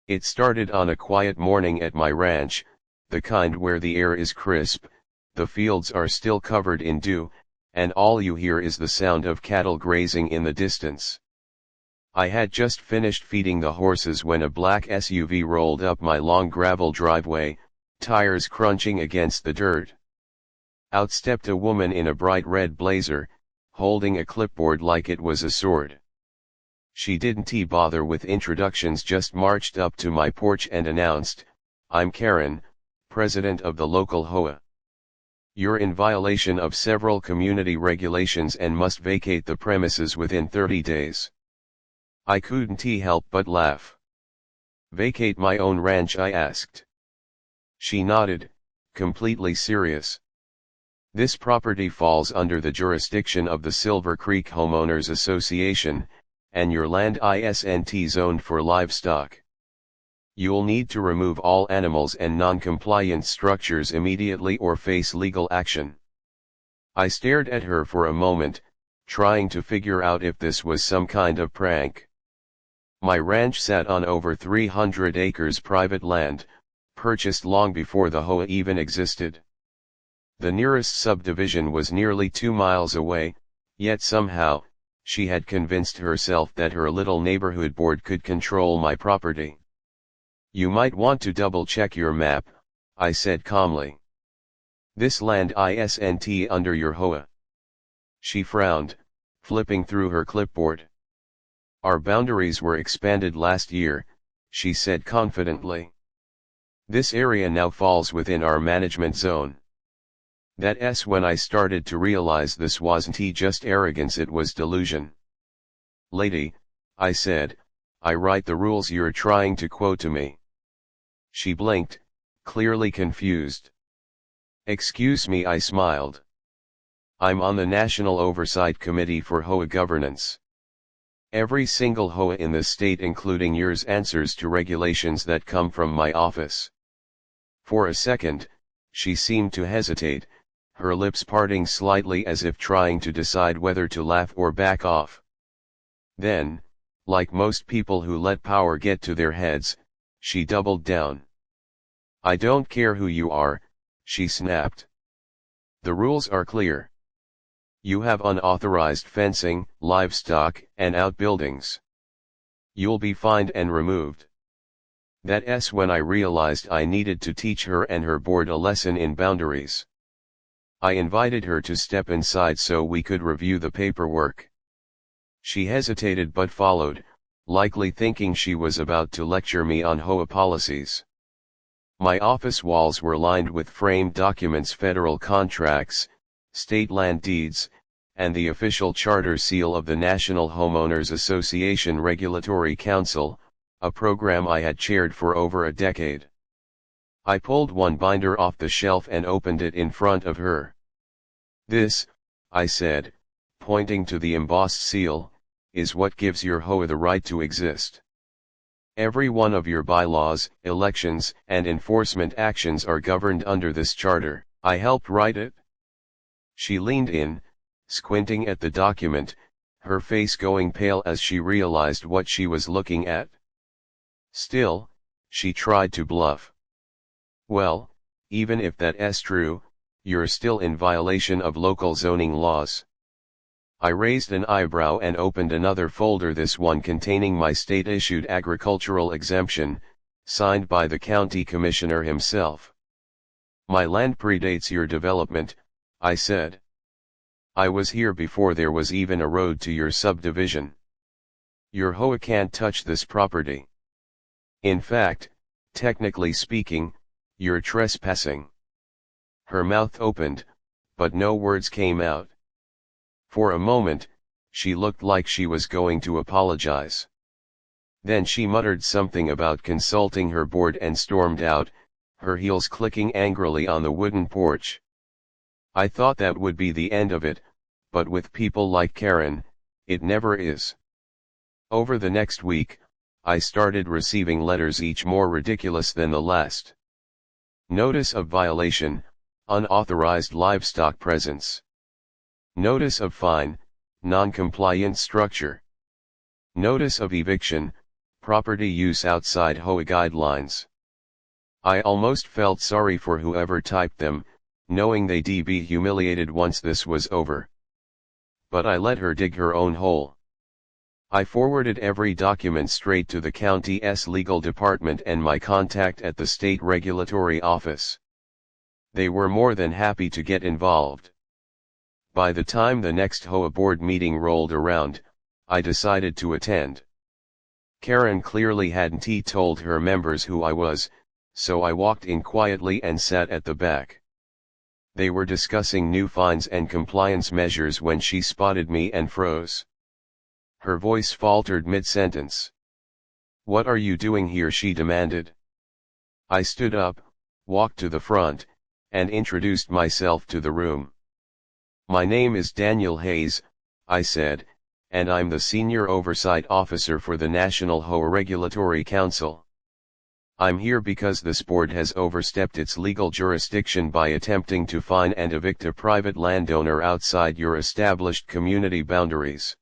It started on a quiet morning at my ranch, the kind where the air is crisp, the fields are still covered in dew, and all you hear is the sound of cattle grazing in the distance. I had just finished feeding the horses when a black SUV rolled up my long gravel driveway, tires crunching against the dirt. Out stepped a woman in a bright red blazer, holding a clipboard like it was a sword. She didn't bother with introductions, just marched up to my porch and announced, "I'm Karen, president of the local HOA. You're in violation of several community regulations and must vacate the premises within 30 days. I couldn't help but laugh. "Vacate my own ranch?" I asked. She nodded, completely serious. "This property falls under the jurisdiction of the Silver Creek Homeowners Association, and your land isn't zoned for livestock. You'll need to remove all animals and non-compliant structures immediately or face legal action." I stared at her for a moment, trying to figure out if this was some kind of prank. My ranch sat on over 300 acres private land, purchased long before the HOA even existed. The nearest subdivision was nearly 2 miles away, yet somehow, she had convinced herself that her little neighborhood board could control my property. "You might want to double-check your map," I said calmly. "This land isn't under your HOA." She frowned, flipping through her clipboard. "Our boundaries were expanded last year," she said confidently. "This area now falls within our management zone." That's when I started to realize this wasn't just arrogance, it was delusion. "Lady," I said, "I write the rules you're trying to quote to me." She blinked, clearly confused. "Excuse me," I smiled. "I'm on the National Oversight Committee for HOA governance. Every single HOA in the state, including yours, answers to regulations that come from my office." For a second, she seemed to hesitate, her lips parting slightly as if trying to decide whether to laugh or back off. Then, like most people who let power get to their heads, she doubled down. "I don't care who you are," she snapped. "The rules are clear. You have unauthorized fencing, livestock, and outbuildings. You'll be fined and removed." That's when I realized I needed to teach her and her board a lesson in boundaries. I invited her to step inside so we could review the paperwork. She hesitated but followed, likely thinking she was about to lecture me on HOA policies. My office walls were lined with framed documents, federal contracts, state land deeds, and the official charter seal of the National Homeowners Association Regulatory Council, a program I had chaired for over a decade. I pulled one binder off the shelf and opened it in front of her. "This," I said, pointing to the embossed seal, "is what gives your HOA the right to exist. Every one of your bylaws, elections, and enforcement actions are governed under this charter. I helped write it." She leaned in, squinting at the document, her face going pale as she realized what she was looking at. Still, she tried to bluff. "Well, even if that's true, you're still in violation of local zoning laws." I raised an eyebrow and opened another folder, this one containing my state-issued agricultural exemption, signed by the county commissioner himself. "My land predates your development," I said. "I was here before there was even a road to your subdivision. Your HOA can't touch this property. In fact, technically speaking, you're trespassing." Her mouth opened, but no words came out. For a moment, she looked like she was going to apologize. Then she muttered something about consulting her board and stormed out, her heels clicking angrily on the wooden porch. I thought that would be the end of it, but with people like Karen, it never is. Over the next week, I started receiving letters, each more ridiculous than the last. Notice of violation, unauthorized livestock presence. Notice of fine, non-compliant structure. Notice of eviction, property use outside HOA guidelines. I almost felt sorry for whoever typed them, knowing they'd be humiliated once this was over. But I let her dig her own hole. I forwarded every document straight to the county's legal department and my contact at the state regulatory office. They were more than happy to get involved. By the time the next HOA board meeting rolled around, I decided to attend. Karen clearly hadn't told her members who I was, so I walked in quietly and sat at the back. They were discussing new fines and compliance measures when she spotted me and froze. Her voice faltered mid-sentence. "What are you doing here?" she demanded. I stood up, walked to the front, and introduced myself to the room. "My name is Daniel Hayes," I said, "and I'm the Senior Oversight Officer for the National HOA Regulatory Council. I'm here because this board has overstepped its legal jurisdiction by attempting to fine and evict a private landowner outside your established community boundaries."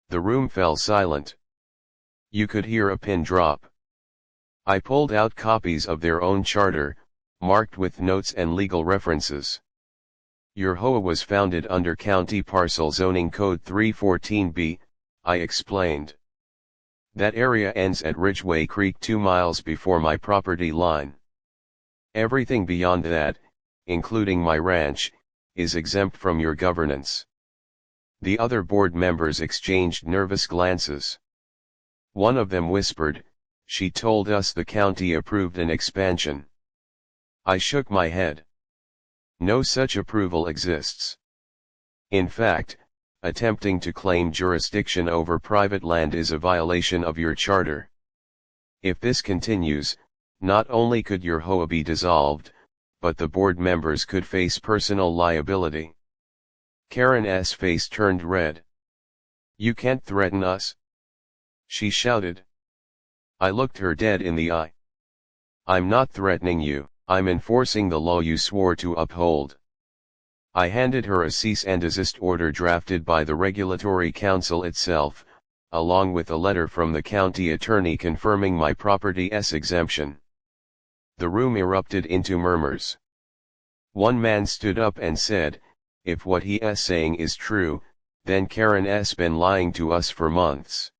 The room fell silent. You could hear a pin drop. I pulled out copies of their own charter, marked with notes and legal references. "Your HOA was founded under County Parcel Zoning Code 314B, I explained. "That area ends at Ridgeway Creek 2 miles before my property line. Everything beyond that, including my ranch, is exempt from your governance." The other board members exchanged nervous glances. One of them whispered, "She told us the county approved an expansion." I shook my head. No such approval exists. In fact, attempting to claim jurisdiction over private land is a violation of your charter. If this continues, not only could your HOA be dissolved, but the board members could face personal liability. Karen's face turned red. "You can't threaten us," she shouted. I looked her dead in the eye. "I'm not threatening you, I'm enforcing the law you swore to uphold." I handed her a cease and desist order drafted by the Regulatory Council itself, along with a letter from the county attorney confirming my property's exemption. The room erupted into murmurs. One man stood up and said, "If what he's saying is true, then Karen's been lying to us for months."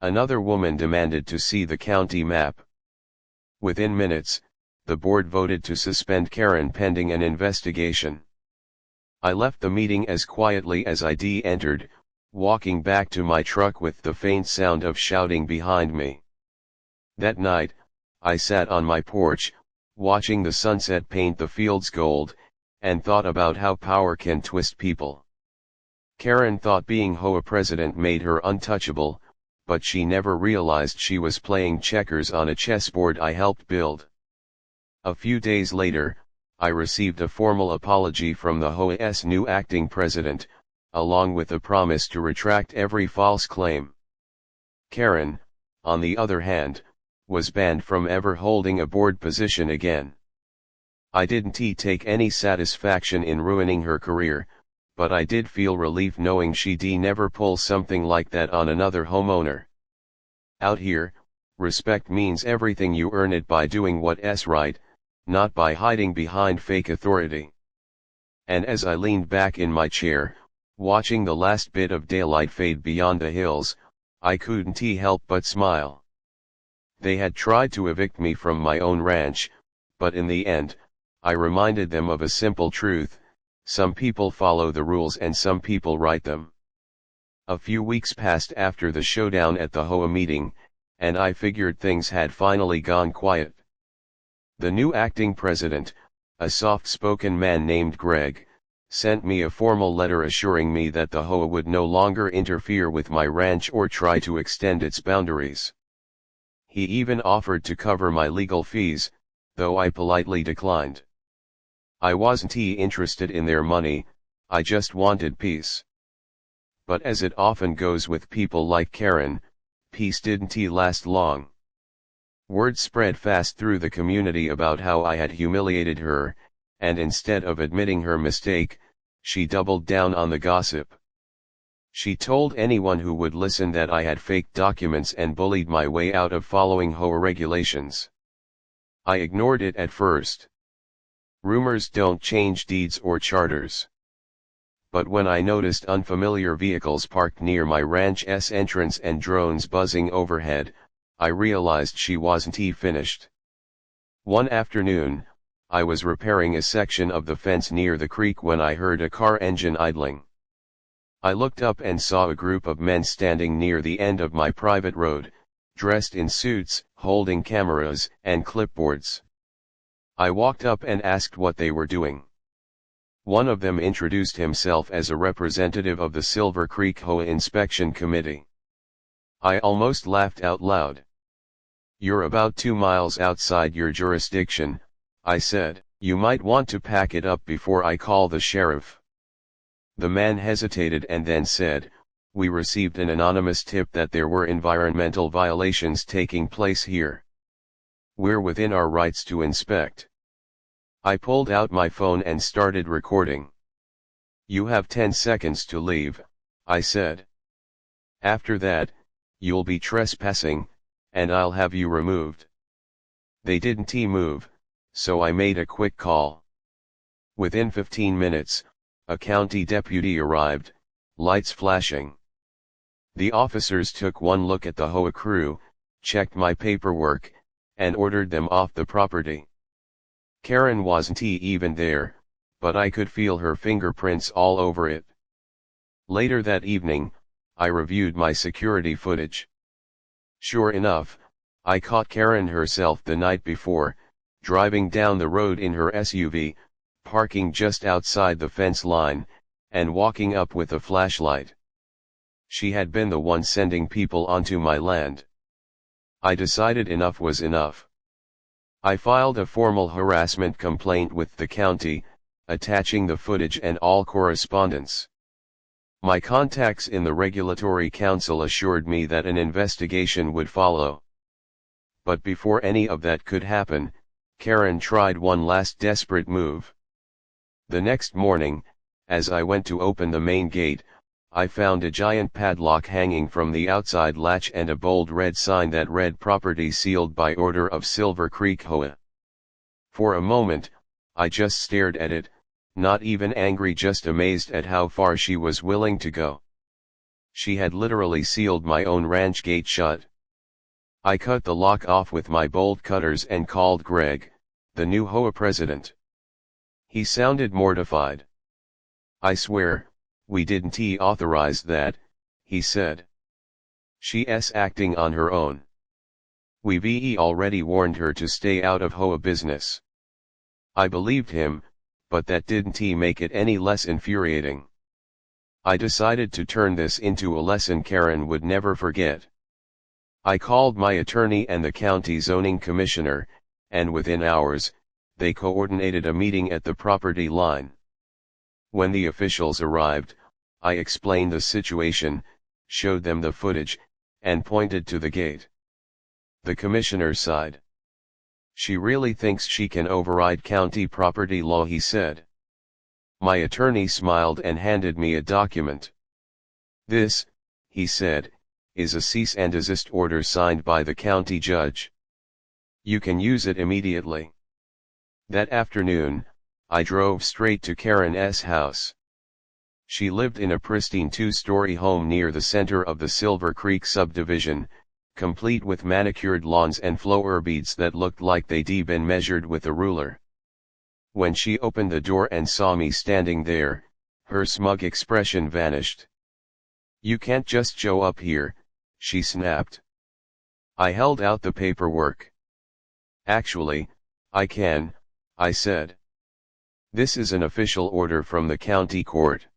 Another woman demanded to see the county map. Within minutes, the board voted to suspend Karen pending an investigation. I left the meeting as quietly as I'd entered, walking back to my truck with the faint sound of shouting behind me. That night, I sat on my porch, watching the sunset paint the fields gold, and thought about how power can twist people. Karen thought being HOA president made her untouchable, but she never realized she was playing checkers on a chessboard I helped build. A few days later, I received a formal apology from the HOA's new acting president, along with a promise to retract every false claim. Karen, on the other hand, was banned from ever holding a board position again. I didn't take any satisfaction in ruining her career, but I did feel relief knowing she'd never pull something like that on another homeowner. Out here, respect means everything you earn it by doing what's right, not by hiding behind fake authority. And as I leaned back in my chair, watching the last bit of daylight fade beyond the hills, I couldn't help but smile. They had tried to evict me from my own ranch, but in the end, I reminded them of a simple truth: some people follow the rules and some people write them. A few weeks passed after the showdown at the HOA meeting, and I figured things had finally gone quiet. The new acting president, a soft-spoken man named Greg, sent me a formal letter assuring me that the HOA would no longer interfere with my ranch or try to extend its boundaries. He even offered to cover my legal fees, though I politely declined. I wasn't interested in their money, I just wanted peace. But as it often goes with people like Karen, peace didn't last long. Word spread fast through the community about how I had humiliated her, and instead of admitting her mistake, she doubled down on the gossip. She told anyone who would listen that I had faked documents and bullied my way out of following HOA regulations. I ignored it at first. Rumors don't change deeds or charters. But when I noticed unfamiliar vehicles parked near my ranch's entrance and drones buzzing overhead, I realized she wasn't finished. One afternoon, I was repairing a section of the fence near the creek when I heard a car engine idling. I looked up and saw a group of men standing near the end of my private road, dressed in suits, holding cameras and clipboards. I walked up and asked what they were doing. One of them introduced himself as a representative of the Silver Creek HOA Inspection Committee. I almost laughed out loud. "You're about 2 miles outside your jurisdiction," I said. "You might want to pack it up before I call the sheriff." The man hesitated and then said, "We received an anonymous tip that there were environmental violations taking place here. We're within our rights to inspect." I pulled out my phone and started recording. "You have 10 seconds to leave," I said. "After that, you'll be trespassing, and I'll have you removed." They didn't move, so I made a quick call. Within 15 minutes, a county deputy arrived, lights flashing. The officers took one look at the HOA crew, checked my paperwork, and ordered them off the property. Karen wasn't even there, but I could feel her fingerprints all over it. Later that evening, I reviewed my security footage. Sure enough, I caught Karen herself the night before, driving down the road in her SUV, parking just outside the fence line, and walking up with a flashlight. She had been the one sending people onto my land. I decided enough was enough. I filed a formal harassment complaint with the county, attaching the footage and all correspondence. My contacts in the Regulatory Council assured me that an investigation would follow. But before any of that could happen, Karen tried one last desperate move. The next morning, as I went to open the main gate, I found a giant padlock hanging from the outside latch and a bold red sign that read "Property sealed by order of Silver Creek HOA." For a moment, I just stared at it, not even angry, just amazed at how far she was willing to go. She had literally sealed my own ranch gate shut. I cut the lock off with my bolt cutters and called Greg, the new HOA president. He sounded mortified. "I swear, we didn't authorize that," he said. "She's acting on her own. We've already warned her to stay out of HOA business." I believed him, but that didn't make it any less infuriating. I decided to turn this into a lesson Karen would never forget. I called my attorney and the county zoning commissioner, and within hours, they coordinated a meeting at the property line. When the officials arrived, I explained the situation, showed them the footage, and pointed to the gate. The commissioner sighed. "She really thinks she can override county property law," he said. My attorney smiled and handed me a document. "This," he said, "is a cease and desist order signed by the county judge. You can use it immediately." That afternoon, I drove straight to Karen's house. She lived in a pristine 2-story home near the center of the Silver Creek subdivision, complete with manicured lawns and flower beads that looked like they'd been measured with a ruler. When she opened the door and saw me standing there, her smug expression vanished. "You can't just show up here," she snapped. I held out the paperwork. "Actually, I can," I said. "This is an official order from the county court.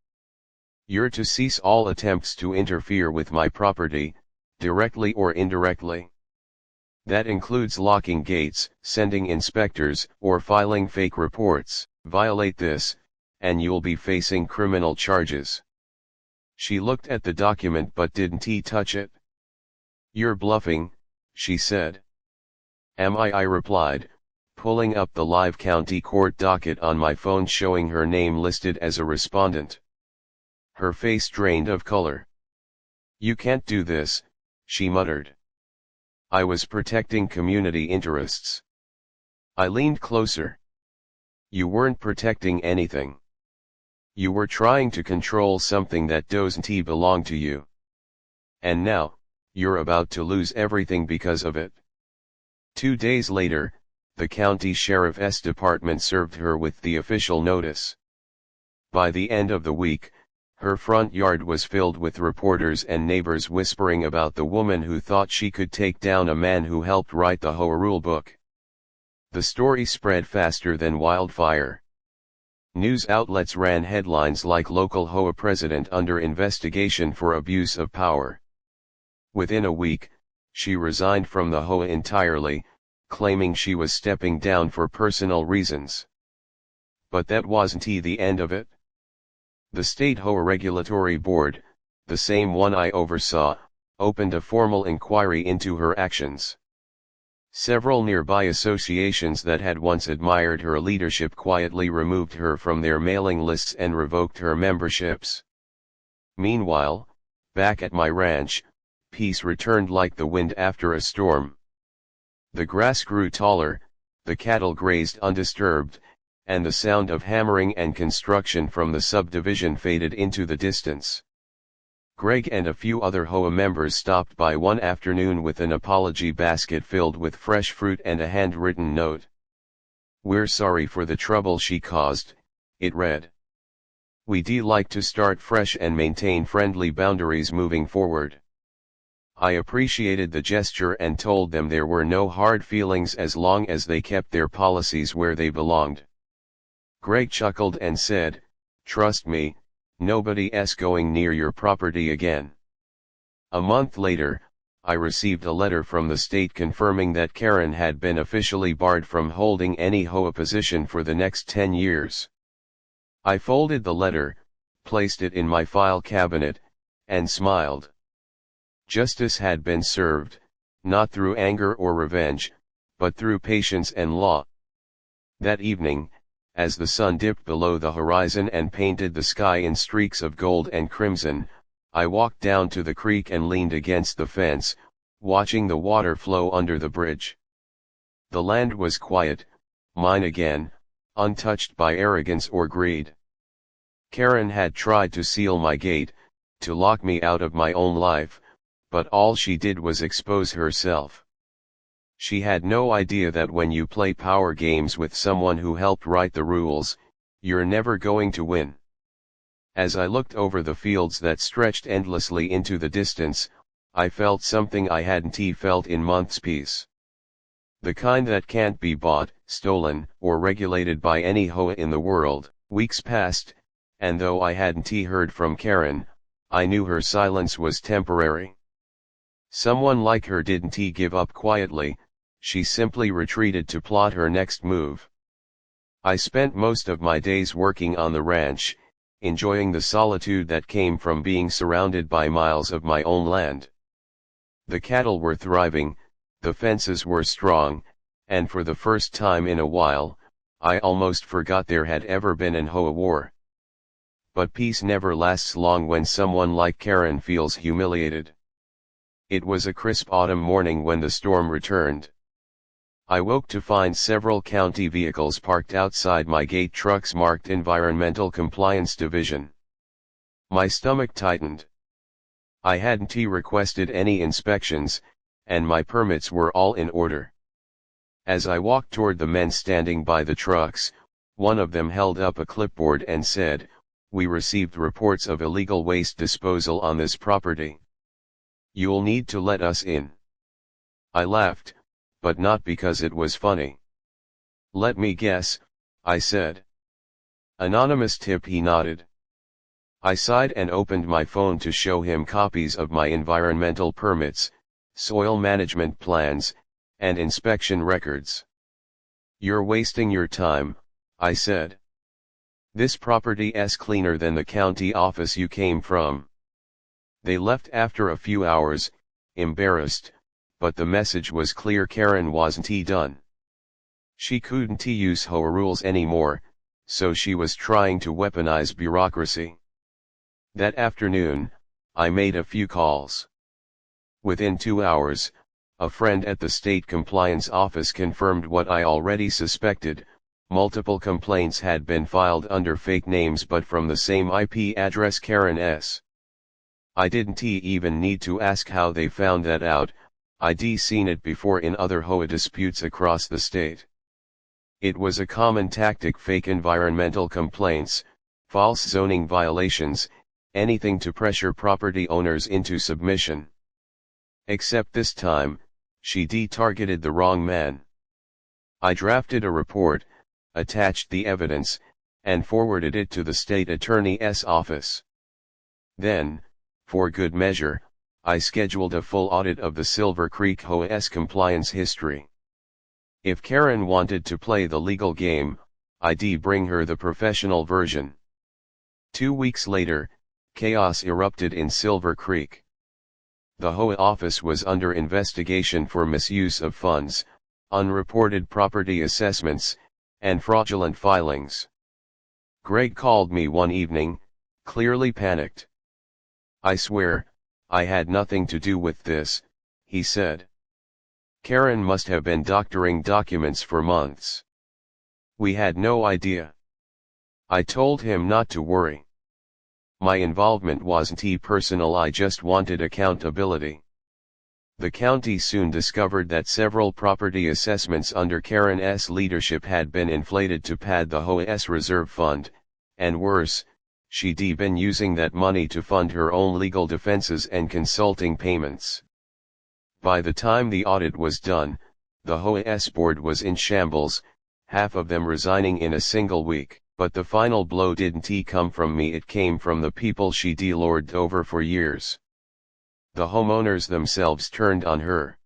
You're to cease all attempts to interfere with my property, directly or indirectly. That includes locking gates, sending inspectors, or filing fake reports. Violate this, and you'll be facing criminal charges." She looked at the document but didn't touch it. "You're bluffing," she said. "Am I?" I replied, pulling up the live county court docket on my phone showing her name listed as a respondent. her face drained of color. "You can't do this," she muttered. "I was protecting community interests." I leaned closer. "You weren't protecting anything. You were trying to control something that doesn't belong to you. And now, you're about to lose everything because of it." 2 days later, the county sheriff's department served her with the official notice. By the end of the week, her front yard was filled with reporters and neighbors whispering about the woman who thought she could take down a man who helped write the HOA rule book. The story spread faster than wildfire. News outlets ran headlines like "Local HOA President Under Investigation for Abuse of Power." Within a week, she resigned from the HOA entirely, claiming she was stepping down for personal reasons. But that wasn't the end of it. The State HOA Regulatory Board, the same one I oversaw, opened a formal inquiry into her actions. Several nearby associations that had once admired her leadership quietly removed her from their mailing lists and revoked her memberships. Meanwhile, back at my ranch, peace returned like the wind after a storm. The grass grew taller, the cattle grazed undisturbed, and the sound of hammering and construction from the subdivision faded into the distance. Greg and a few other HOA members stopped by one afternoon with an apology basket filled with fresh fruit and a handwritten note. "We're sorry for the trouble she caused," it read. "We'd like to start fresh and maintain friendly boundaries moving forward." I appreciated the gesture and told them there were no hard feelings as long as they kept their policies where they belonged. Greg chuckled and said, "Trust me, nobody's going near your property again." A month later, I received a letter from the state confirming that Karen had been officially barred from holding any HOA position for the next 10 years. I folded the letter, placed it in my file cabinet, and smiled. Justice had been served, not through anger or revenge, but through patience and law. That evening, as the sun dipped below the horizon and painted the sky in streaks of gold and crimson, I walked down to the creek and leaned against the fence, watching the water flow under the bridge. The land was quiet, mine again, untouched by arrogance or greed. Karen had tried to seal my gate, to lock me out of my own life, but all she did was expose herself. She had no idea that when you play power games with someone who helped write the rules, you're never going to win. As I looked over the fields that stretched endlessly into the distance, I felt something I hadn't felt in months. Peace. The kind that can't be bought, stolen, or regulated by any HOA in the world. Weeks passed, and though I hadn't heard from Karen, I knew her silence was temporary. Someone like her didn't give up quietly, she simply retreated to plot her next move. I spent most of my days working on the ranch, enjoying the solitude that came from being surrounded by miles of my own land. The cattle were thriving, the fences were strong, and for the first time in a while, I almost forgot there had ever been an HOA war. But peace never lasts long when someone like Karen feels humiliated. It was a crisp autumn morning when the storm returned. I woke to find several county vehicles parked outside my gate, trucks marked Environmental Compliance Division. My stomach tightened. I hadn't requested any inspections, and my permits were all in order. As I walked toward the men standing by the trucks, one of them held up a clipboard and said, "We received reports of illegal waste disposal on this property. You'll need to let us in." I laughed, but not because it was funny. "Let me guess," I said. "Anonymous tip," he nodded. I sighed and opened my phone to show him copies of my environmental permits, soil management plans, and inspection records. "You're wasting your time," I said. "This property's cleaner than the county office you came from." They left after a few hours, embarrassed, but the message was clear: Karen wasn't done. She couldn't use HOA rules anymore, so she was trying to weaponize bureaucracy. That afternoon, I made a few calls. Within 2 hours, a friend at the state compliance office confirmed what I already suspected. Multiple complaints had been filed under fake names but from the same IP address, Karen S. I didn't even need to ask how they found that out. I'd seen it before in other HOA disputes across the state. It was a common tactic: fake environmental complaints, false zoning violations, anything to pressure property owners into submission. Except this time, she targeted the wrong man. I drafted a report, attached the evidence, and forwarded it to the state attorney's office. Then, for good measure, I scheduled a full audit of the Silver Creek HOA's compliance history. If Karen wanted to play the legal game, I'd bring her the professional version. 2 weeks later, chaos erupted in Silver Creek. The HOA office was under investigation for misuse of funds, unreported property assessments, and fraudulent filings. Greg called me one evening, clearly panicked. "I swear, I had nothing to do with this," he said. "Karen must have been doctoring documents for months. We had no idea." I told him not to worry. My involvement wasn't personal, I just wanted accountability. The county soon discovered that several property assessments under Karen's leadership had been inflated to pad the HOA's reserve fund, and worse, she'd been using that money to fund her own legal defenses and consulting payments. By the time the audit was done, the HOA's board was in shambles, half of them resigning in a single week. But the final blow didn't come from me, it came from the people she'd lorded over for years. The homeowners themselves turned on her.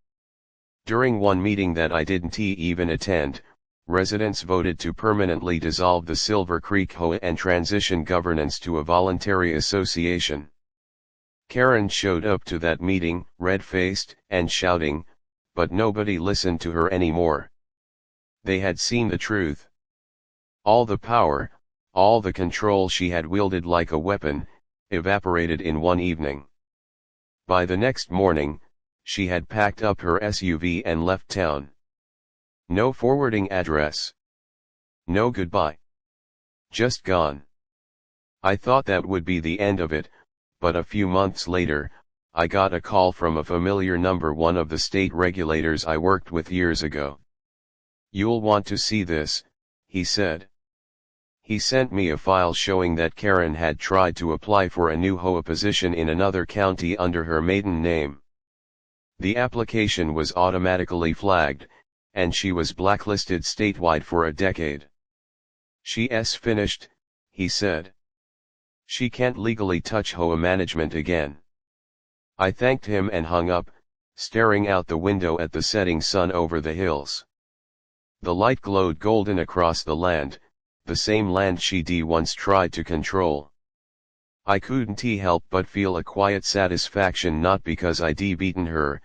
During one meeting that I didn't even attend, residents voted to permanently dissolve the Silver Creek HOA and transition governance to a voluntary association. Karen showed up to that meeting, red-faced and shouting, but nobody listened to her anymore. They had seen the truth. All the power, all the control she had wielded like a weapon, evaporated in one evening. By the next morning, she had packed up her SUV and left town. No forwarding address. No goodbye. Just gone. I thought that would be the end of it, but a few months later, I got a call from a familiar number, one of the state regulators I worked with years ago. "You'll want to see this," he said. He sent me a file showing that Karen had tried to apply for a new HOA position in another county under her maiden name. The application was automatically flagged, and she was blacklisted statewide for a decade. "She's finished," he said. "She can't legally touch HOA management again." I thanked him and hung up, staring out the window at the setting sun over the hills. The light glowed golden across the land, the same land she'd once tried to control. I couldn't help but feel a quiet satisfaction, not because I'd beaten her,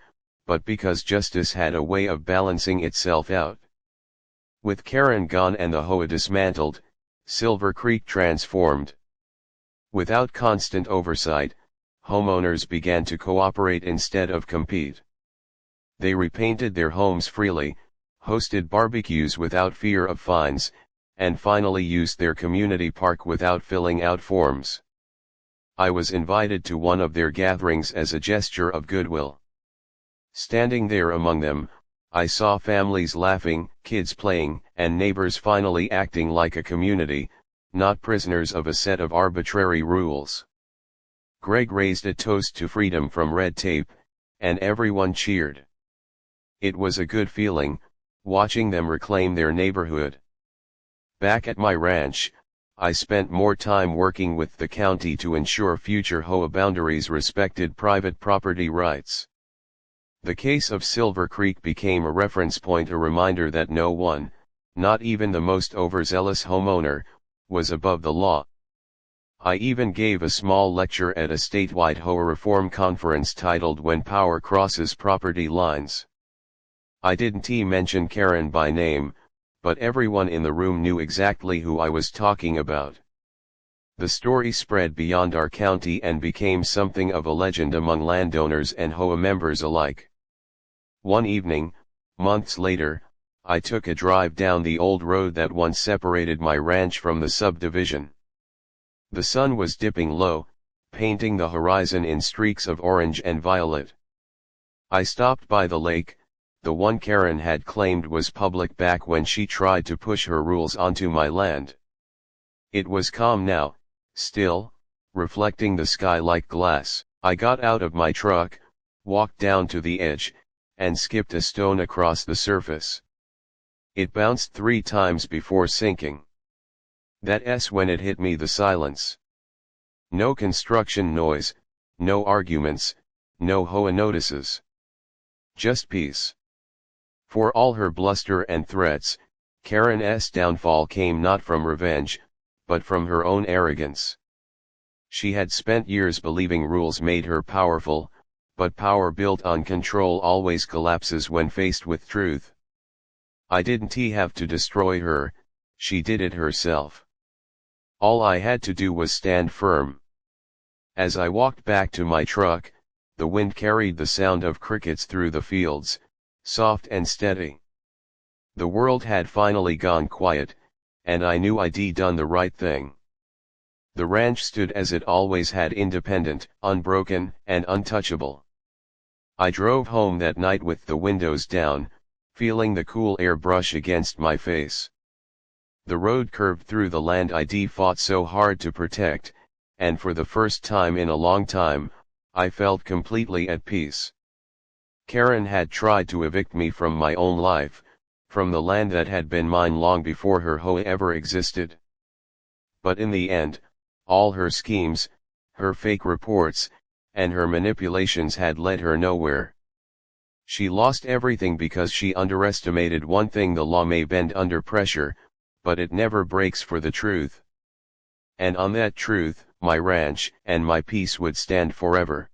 but because justice had a way of balancing itself out. With Karen gone and the HOA dismantled, Silver Creek transformed. Without constant oversight, homeowners began to cooperate instead of compete. They repainted their homes freely, hosted barbecues without fear of fines, and finally used their community park without filling out forms. I was invited to one of their gatherings as a gesture of goodwill. Standing there among them, I saw families laughing, kids playing, and neighbors finally acting like a community, not prisoners of a set of arbitrary rules. Greg raised a toast to freedom from red tape, and everyone cheered. It was a good feeling, watching them reclaim their neighborhood. Back at my ranch, I spent more time working with the county to ensure future HOA boundaries respected private property rights. The case of Silver Creek became a reference point, a reminder that no one, not even the most overzealous homeowner, was above the law. I even gave a small lecture at a statewide HOA reform conference titled "When Power Crosses Property Lines." I didn't mention Karen by name, but everyone in the room knew exactly who I was talking about. The story spread beyond our county and became something of a legend among landowners and HOA members alike. One evening, months later, I took a drive down the old road that once separated my ranch from the subdivision. The sun was dipping low, painting the horizon in streaks of orange and violet. I stopped by the lake, the one Karen had claimed was public back when she tried to push her rules onto my land. It was calm now, still, reflecting the sky like glass. I got out of my truck, walked down to the edge, and skipped a stone across the surface. It bounced 3 times before sinking. That's when it hit me, the silence. No construction noise, no arguments, no HOA notices. Just peace. For all her bluster and threats, Karen's downfall came not from revenge, but from her own arrogance. She had spent years believing rules made her powerful, but power built on control always collapses when faced with truth. I didn't have to destroy her, she did it herself. All I had to do was stand firm. As I walked back to my truck, the wind carried the sound of crickets through the fields, soft and steady. The world had finally gone quiet, and I knew I'd done the right thing. The ranch stood as it always had, independent, unbroken, and untouchable. I drove home that night with the windows down, feeling the cool air brush against my face. The road curved through the land I'd fought so hard to protect, and for the first time in a long time, I felt completely at peace. Karen had tried to evict me from my own life, from the land that had been mine long before her HOA ever existed. But in the end, all her schemes, her fake reports, and her manipulations had led her nowhere. She lost everything because she underestimated one thing: the law may bend under pressure, but it never breaks for the truth. And on that truth, my ranch and my peace would stand forever.